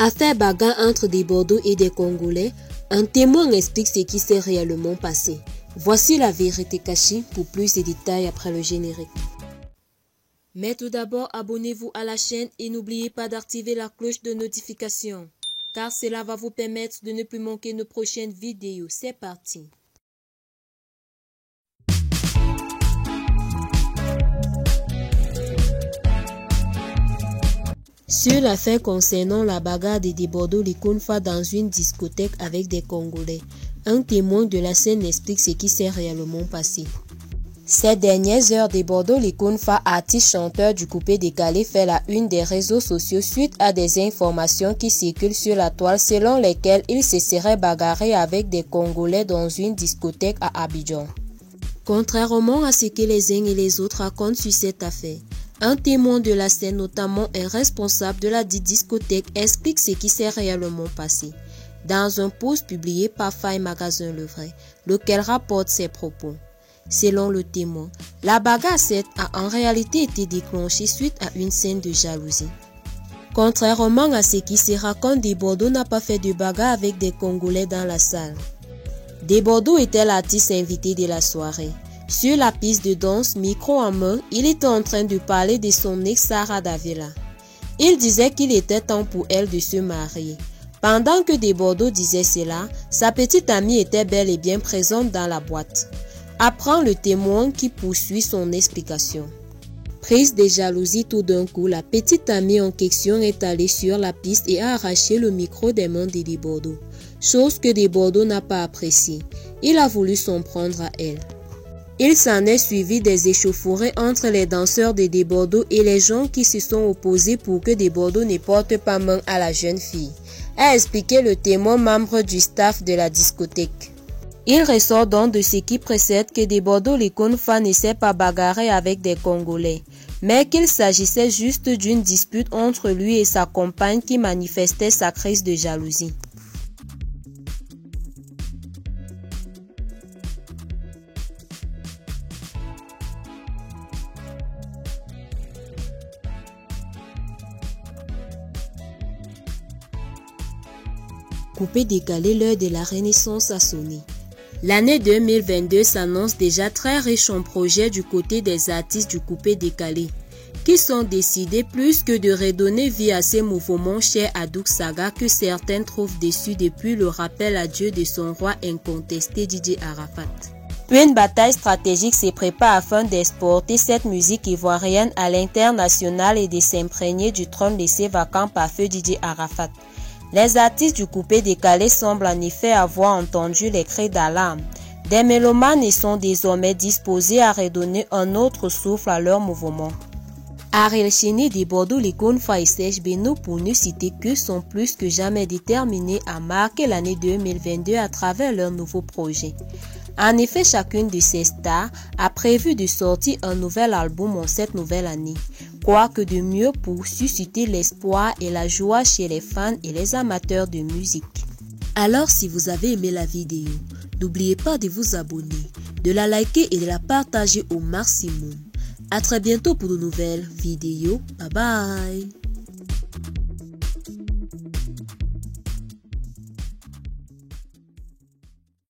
Affaire bagarre entre des Bordeaux et des Congolais, un témoin explique ce qui s'est réellement passé. Voici la vérité cachée pour plus de détails après le générique. Mais tout d'abord, abonnez-vous à la chaîne et n'oubliez pas d'activer la cloche de notification, car cela va vous permettre de ne plus manquer nos prochaines vidéos. C'est parti! Sur l'affaire concernant la bagarre de Bordeaux Likonfa dans une discothèque avec des Congolais, un témoin de la scène explique ce qui s'est réellement passé. Ces dernières heures, Bordeaux Likonfa, artiste chanteur du coupé décalé, fait la une des réseaux sociaux suite à des informations qui circulent sur la toile selon lesquelles il se serait bagarré avec des Congolais dans une discothèque à Abidjan. Contrairement à ce que les uns et les autres racontent sur cette affaire, un témoin de la scène, notamment un responsable de la dite discothèque, explique ce qui s'est réellement passé dans un post publié par Faille Magazine Le Vrai, lequel rapporte ses propos. Selon le témoin, la bagarre a en réalité été déclenchée suite à une scène de jalousie. Contrairement à ce qui se raconte, Bordeaux n'a pas fait de bagarre avec des Congolais dans la salle. Bordeaux était l'artiste invité de la soirée. Sur la piste de danse, micro en main, il était en train de parler de son ex Sarah Davila. Il disait qu'il était temps pour elle de se marier. Pendant que Bordeaux disait cela, sa petite amie était bel et bien présente dans la boîte. Apprend le témoin qui poursuit son explication. Prise de jalousie tout d'un coup, la petite amie en question est allée sur la piste et a arraché le micro des mains de Bordeaux, chose que Bordeaux n'a pas appréciée. Il a voulu s'en prendre à elle. Il s'en est suivi des échauffourées entre les danseurs de Bordeaux et les gens qui se sont opposés pour que Bordeaux ne porte pas main à la jeune fille, a expliqué le témoin membre du staff de la discothèque. Il ressort donc de ce qui précède que Bordeaux Likonfa ne s'est pas bagarré avec des Congolais, mais qu'il s'agissait juste d'une dispute entre lui et sa compagne qui manifestait sa crise de jalousie. Coupé décalé, l'heure de la Renaissance a sonné. L'année 2022 s'annonce déjà très riche en projets du côté des artistes du coupé décalé, qui sont décidés plus que de redonner vie à ces mouvements chers à Doug Saga que certains trouvent déçus depuis le rappel à Dieu de son roi incontesté DJ Arafat. Une bataille stratégique se prépare afin d'exporter cette musique ivoirienne à l'international et de s'imprégner du trône laissé vacant par feu DJ Arafat. Les artistes du coupé décalé semblent en effet avoir entendu les cris d'alarme. Des mélomanes sont désormais disposés à redonner un autre souffle à leur mouvement. Ariel Cheney, Bordeaux Likonfa et Serge Beno, pour ne citer que, sont plus que jamais déterminés à marquer l'année 2022 à travers leur nouveau projet. En effet, chacune de ces stars a prévu de sortir un nouvel album en cette nouvelle année. Quoi que de mieux pour susciter l'espoir et la joie chez les fans et les amateurs de musique. Alors, si vous avez aimé la vidéo, n'oubliez pas de vous abonner, de la liker et de la partager au maximum. À très bientôt pour de nouvelles vidéos. Bye bye.